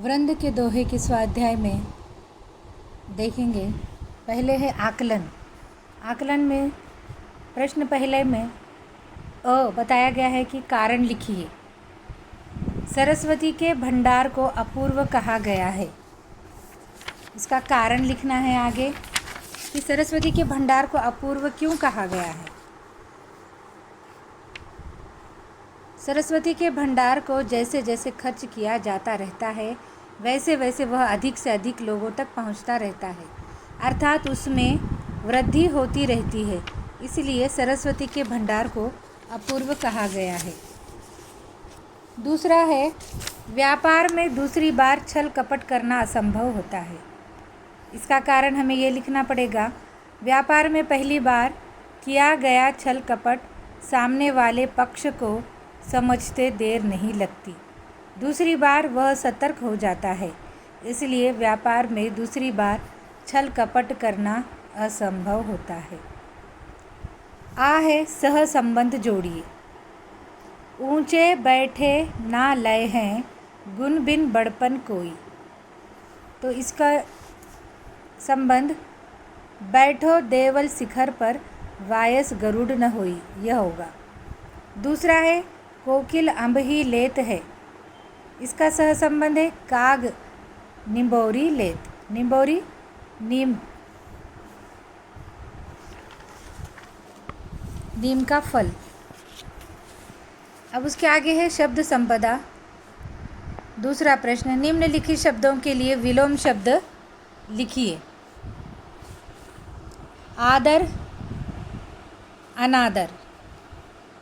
वृंद के दोहे के स्वाध्याय में देखेंगे। पहले है आकलन। आकलन में प्रश्न पहले में बताया गया है कि कारण लिखिए। सरस्वती के भंडार को अपूर्व कहा गया है। इसका कारण लिखना है आगे कि सरस्वती के भंडार को अपूर्व क्यों कहा गया है। सरस्वती के भंडार को जैसे जैसे खर्च किया जाता रहता है वैसे वैसे वह अधिक से अधिक लोगों तक पहुंचता रहता है, अर्थात उसमें वृद्धि होती रहती है। इसलिए सरस्वती के भंडार को अपूर्व कहा गया है। दूसरा है, व्यापार में दूसरी बार छल कपट करना असंभव होता है। इसका कारण हमें ये लिखना पड़ेगा, व्यापार में पहली बार किया गया छल कपट सामने वाले पक्ष को समझते देर नहीं लगती, दूसरी बार वह सतर्क हो जाता है। इसलिए व्यापार में दूसरी बार छल कपट करना असंभव होता है। आ है सह संबंध जोड़िए। ऊंचे बैठे ना लय हैं, गुण बिन बड़पन कोई। तो इसका संबंध बैठो देवल शिखर पर वायस गरुड़ न होई, यह होगा। दूसरा है, कोकिल अम्ब ही लेत है। इसका सह संबंध है काग निम्बोरी लेत। निम्बोरी नीम का फल। अब उसके आगे है शब्द संपदा। दूसरा प्रश्न, निम्नलिखित शब्दों के लिए विलोम शब्द लिखिए। आदर अनादर,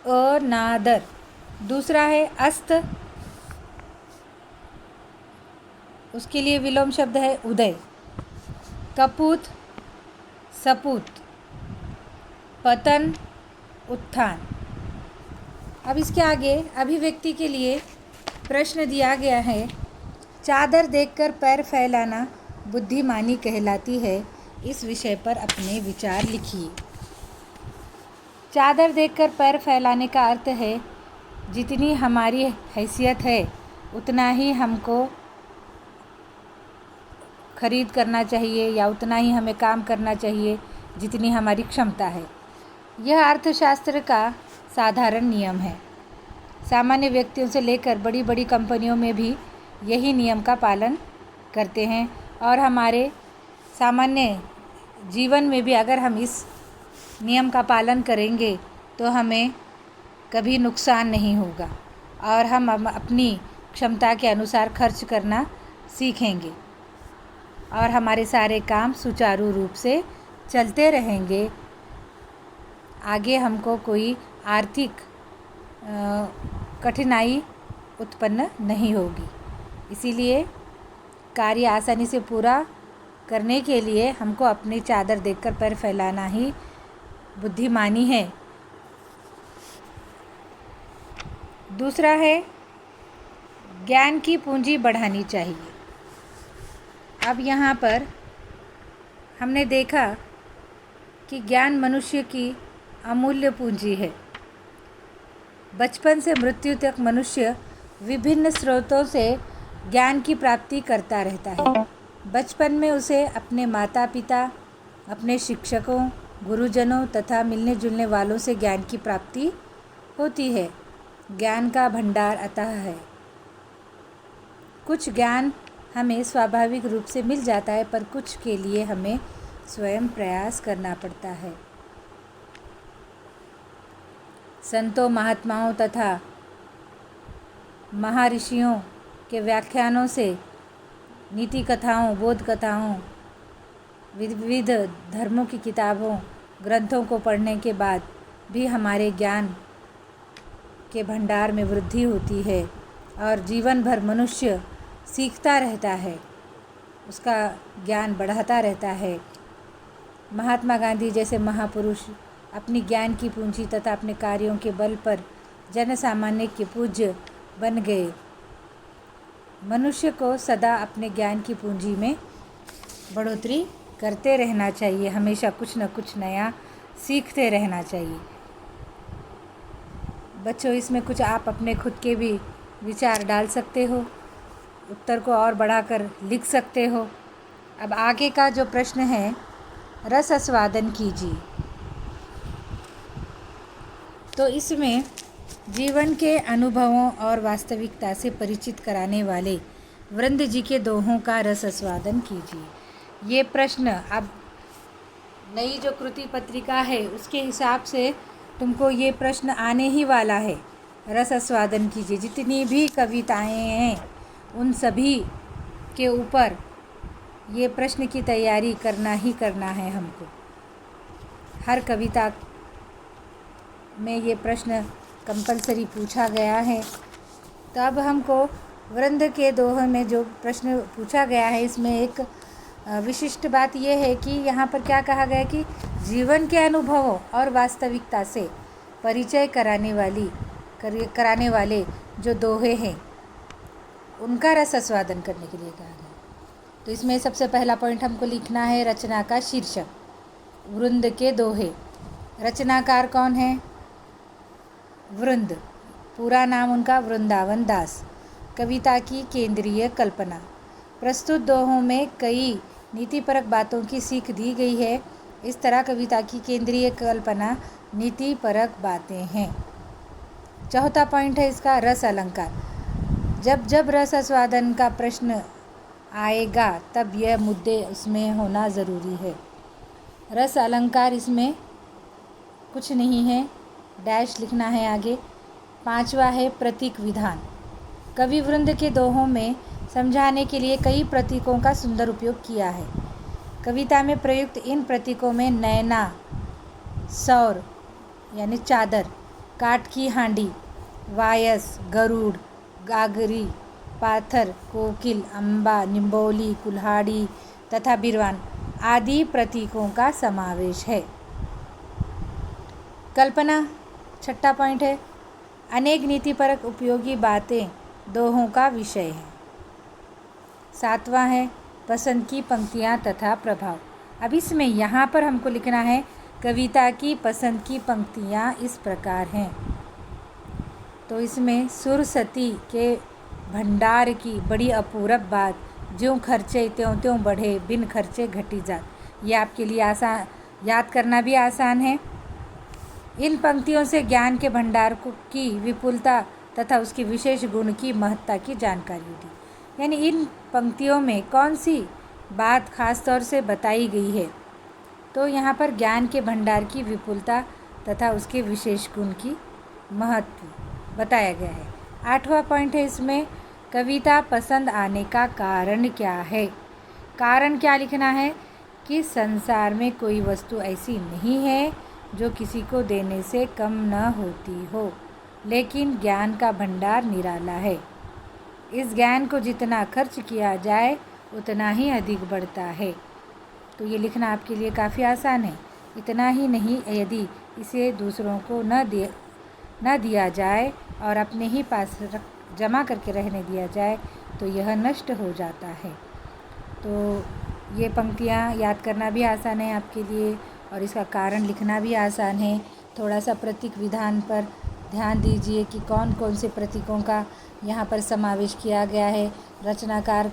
अनादर। दूसरा है अस्त, उसके लिए विलोम शब्द है उदय। कपूत सपूत, पतन उत्थान। अब इसके आगे अभिव्यक्ति के लिए प्रश्न दिया गया है, चादर देखकर पैर फैलाना बुद्धिमानी कहलाती है। इस विषय पर अपने विचार लिखिए। चादर देखकर पैर फैलाने का अर्थ है, जितनी हमारी हैसियत है उतना ही हमको खरीद करना चाहिए या उतना ही हमें काम करना चाहिए जितनी हमारी क्षमता है। यह अर्थशास्त्र का साधारण नियम है। सामान्य व्यक्तियों से लेकर बड़ी बड़ी कंपनियों में भी यही नियम का पालन करते हैं, और हमारे सामान्य जीवन में भी अगर हम इस नियम का पालन करेंगे तो हमें कभी नुकसान नहीं होगा और हम अपनी क्षमता के अनुसार खर्च करना सीखेंगे और हमारे सारे काम सुचारू रूप से चलते रहेंगे। आगे हमको कोई आर्थिक कठिनाई उत्पन्न नहीं होगी। इसीलिए कार्य आसानी से पूरा करने के लिए हमको अपनी चादर देखकर पैर फैलाना ही बुद्धिमानी है। दूसरा है, ज्ञान की पूंजी बढ़ानी चाहिए। अब यहाँ पर हमने देखा कि ज्ञान मनुष्य की अमूल्य पूंजी है। बचपन से मृत्यु तक मनुष्य विभिन्न स्रोतों से ज्ञान की प्राप्ति करता रहता है। बचपन में उसे अपने माता पिता, अपने शिक्षकों, गुरुजनों तथा मिलने जुलने वालों से ज्ञान की प्राप्ति होती है। ज्ञान का भंडार अतः है। कुछ ज्ञान हमें स्वाभाविक रूप से मिल जाता है, पर कुछ के लिए हमें स्वयं प्रयास करना पड़ता है। संतों, महात्माओं तथा महर्षियों के व्याख्यानों से, नीति कथाओं, बोध कथाओं, विविध धर्मों की किताबों, ग्रंथों को पढ़ने के बाद भी हमारे ज्ञान के भंडार में वृद्धि होती है और जीवन भर मनुष्य सीखता रहता है, उसका ज्ञान बढ़ाता रहता है। महात्मा गांधी जैसे महापुरुष अपनी ज्ञान की पूंजी तथा अपने कार्यों के बल पर जन सामान्य के पूज्य बन गए। मनुष्य को सदा अपने ज्ञान की पूंजी में बढ़ोतरी करते रहना चाहिए, हमेशा कुछ न कुछ नया सीखते रहना चाहिए। बच्चों, इसमें कुछ आप अपने खुद के भी विचार डाल सकते हो। उत्तर को और बढ़ाकर लिख सकते हो। अब आगे का जो प्रश्न है, रस आस्वादन कीजिए। तो इसमें जीवन के अनुभवों और वास्तविकता से परिचित कराने वाले वृंद जी के दोहों का रस आस्वादन कीजिए। ये प्रश्न अब नई जो कृति पत्रिका है उसके हिसाब से तुमको ये प्रश्न आने ही वाला है। रस आस्वादन कीजिए, जितनी भी कविताएं हैं उन सभी के ऊपर ये प्रश्न की तैयारी करना ही करना है हमको। हर कविता में ये प्रश्न कंपलसरी पूछा गया है। तो अब हमको वृंद के दोहे में जो प्रश्न पूछा गया है, इसमें एक विशिष्ट बात यह है कि यहाँ पर क्या कहा गया है कि जीवन के अनुभवों और वास्तविकता से परिचय कराने वाले जो दोहे हैं उनका रस आस्वादन करने के लिए कहा गया। तो इसमें सबसे पहला पॉइंट हमको लिखना है रचना का शीर्षक, वृंद के दोहे। रचनाकार कौन है? वृंद, पूरा नाम उनका वृंदावन दास। कविता की केंद्रीय कल्पना। प्रस्तुत दोहों में कई नीतिपरक बातों की सीख दी गई है। इस तरह कविता की केंद्रीय कल्पना नीतिपरक बातें हैं। चौथा पॉइंट है इसका रस अलंकार। जब जब रस आस्वादन का प्रश्न आएगा तब यह मुद्दे उसमें होना ज़रूरी है। रस अलंकार इसमें कुछ नहीं है, डैश लिखना है आगे। पांचवा है प्रतीक विधान। कवि वृंद के दोहों में समझाने के लिए कई प्रतीकों का सुंदर उपयोग किया है। कविता में प्रयुक्त इन प्रतीकों में नैना, सौर यानी चादर, काठ की हांडी, वायस, गरुड़, गागरी, पाथर, कोकिल, अम्बा, निम्बोली, कुल्हाड़ी तथा बिरवान आदि प्रतीकों का समावेश है। कल्पना छठा पॉइंट है। अनेक नीतिपरक उपयोगी बातें दोहों का विषय है। सातवां है पसंद की पंक्तियाँ तथा प्रभाव। अब इसमें यहाँ पर हमको लिखना है कविता की पसंद की पंक्तियाँ इस प्रकार हैं। तो इसमें सुरसती के भंडार की बड़ी अपूरब बात, ज्यों खर्चे त्यों त्यों बढ़े, बिन खर्चे घटी जात। ये आपके लिए आसान, याद करना भी आसान है। इन पंक्तियों से ज्ञान के भंडार की विपुलता तथा उसकी विशेष गुण की महत्ता की जानकारी होगी। यानी इन पंक्तियों में कौन सी बात खास तौर से बताई गई है, तो यहाँ पर ज्ञान के भंडार की विपुलता तथा उसके विशेष गुण की महत्व बताया गया है। आठवां पॉइंट है इसमें कविता पसंद आने का कारण क्या है। कारण क्या लिखना है कि संसार में कोई वस्तु ऐसी नहीं है जो किसी को देने से कम न होती हो, लेकिन ज्ञान का भंडार निराला है। इस ज्ञान को जितना खर्च किया जाए उतना ही अधिक बढ़ता है। तो ये लिखना आपके लिए काफ़ी आसान है। इतना ही नहीं, यदि इसे दूसरों को न दिया जाए और अपने ही पास जमा करके रहने दिया जाए तो यह नष्ट हो जाता है। तो ये पंक्तियाँ याद करना भी आसान है आपके लिए और इसका कारण लिखना भी आसान है। थोड़ा सा प्रतीक विधान पर ध्यान दीजिए कि कौन कौन से प्रतीकों का यहाँ पर समावेश किया गया है। रचनाकार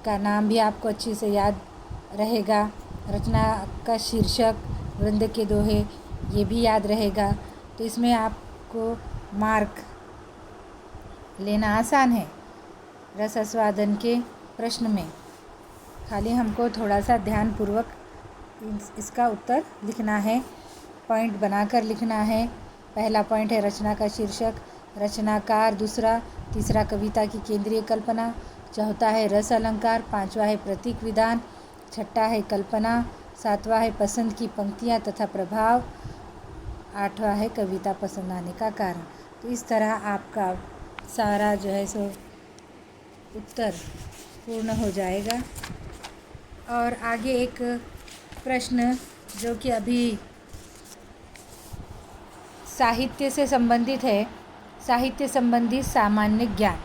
का नाम भी आपको अच्छे से याद रहेगा। रचना का शीर्षक, वृंद के दोहे, ये भी याद रहेगा। तो इसमें आपको मार्क लेना आसान है रस आस्वादन के प्रश्न में। खाली हमको थोड़ा सा ध्यानपूर्वक इसका उत्तर लिखना है, पॉइंट बनाकर लिखना है। पहला पॉइंट है रचना का शीर्षक, रचनाकार, दूसरा, तीसरा कविता की केंद्रीय कल्पना, चौथा है रस अलंकार, पांचवा है प्रतीक विधान, छठा है कल्पना, सातवां है पसंद की पंक्तियाँ तथा प्रभाव, आठवां है कविता पसंद आने का कारण। तो इस तरह आपका सारा जो है सो उत्तर पूर्ण हो जाएगा। और आगे एक प्रश्न जो कि अभी साहित्य से संबंधित है, साहित्य संबंधी सामान्य ज्ञान।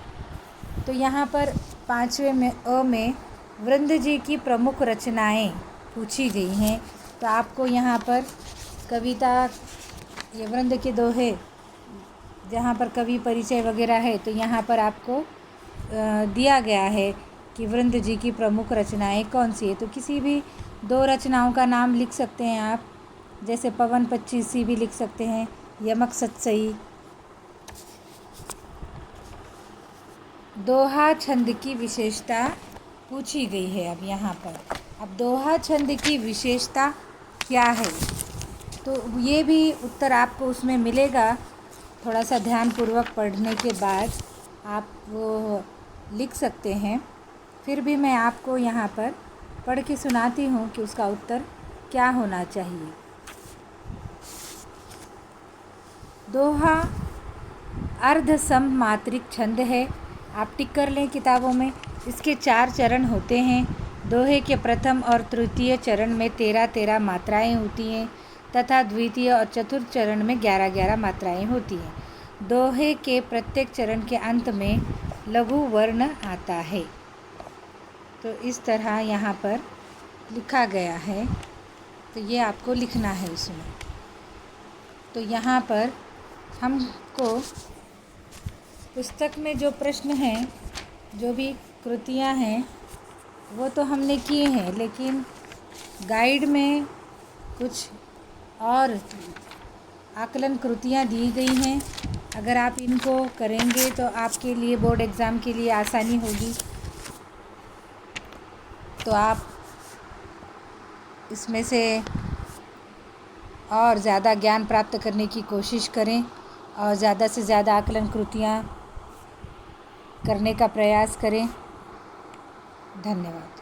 तो यहाँ पर पाँचवें में अ में वृंद जी की प्रमुख रचनाएं पूछी गई हैं। तो आपको यहाँ पर कविता, ये वृंद के दोहे, जहाँ पर कवि परिचय वगैरह है, तो यहाँ पर आपको दिया गया है कि वृंद जी की प्रमुख रचनाएं कौन सी है, तो किसी भी 2 रचनाओं का नाम लिख सकते हैं आप, जैसे पवन पच्चीसी भी लिख सकते हैं, यमक सतसई। दोहा छंद की विशेषता पूछी गई है अब यहाँ पर। अब दोहा छंद की विशेषता क्या है, तो ये भी उत्तर आपको उसमें मिलेगा। थोड़ा सा ध्यानपूर्वक पढ़ने के बाद आप वो लिख सकते हैं। फिर भी मैं आपको यहाँ पर पढ़ के सुनाती हूँ कि उसका उत्तर क्या होना चाहिए। दोहा अर्ध सममात्रिक छंद है, आप टिक कर लें किताबों में। इसके 4 चरण होते हैं। दोहे के प्रथम और तृतीय चरण में 13-13 मात्राएं होती हैं तथा द्वितीय और चतुर्थ चरण में 11-11 मात्राएं होती हैं। दोहे के प्रत्येक चरण के अंत में लघु वर्ण आता है। तो इस तरह यहाँ पर लिखा गया है, तो ये आपको लिखना है उसमें। तो यहाँ पर हमको पुस्तक में जो प्रश्न हैं, जो भी कृतियाँ हैं, वो तो हमने किए हैं, लेकिन गाइड में कुछ और आकलन कृतियाँ दी गई हैं। अगर आप इनको करेंगे तो आपके लिए बोर्ड एग्ज़ाम के लिए आसानी होगी। तो आप इसमें से और ज़्यादा ज्ञान प्राप्त करने की कोशिश करें और ज़्यादा से ज़्यादा आकलन कृतियाँ करने का प्रयास करें। धन्यवाद।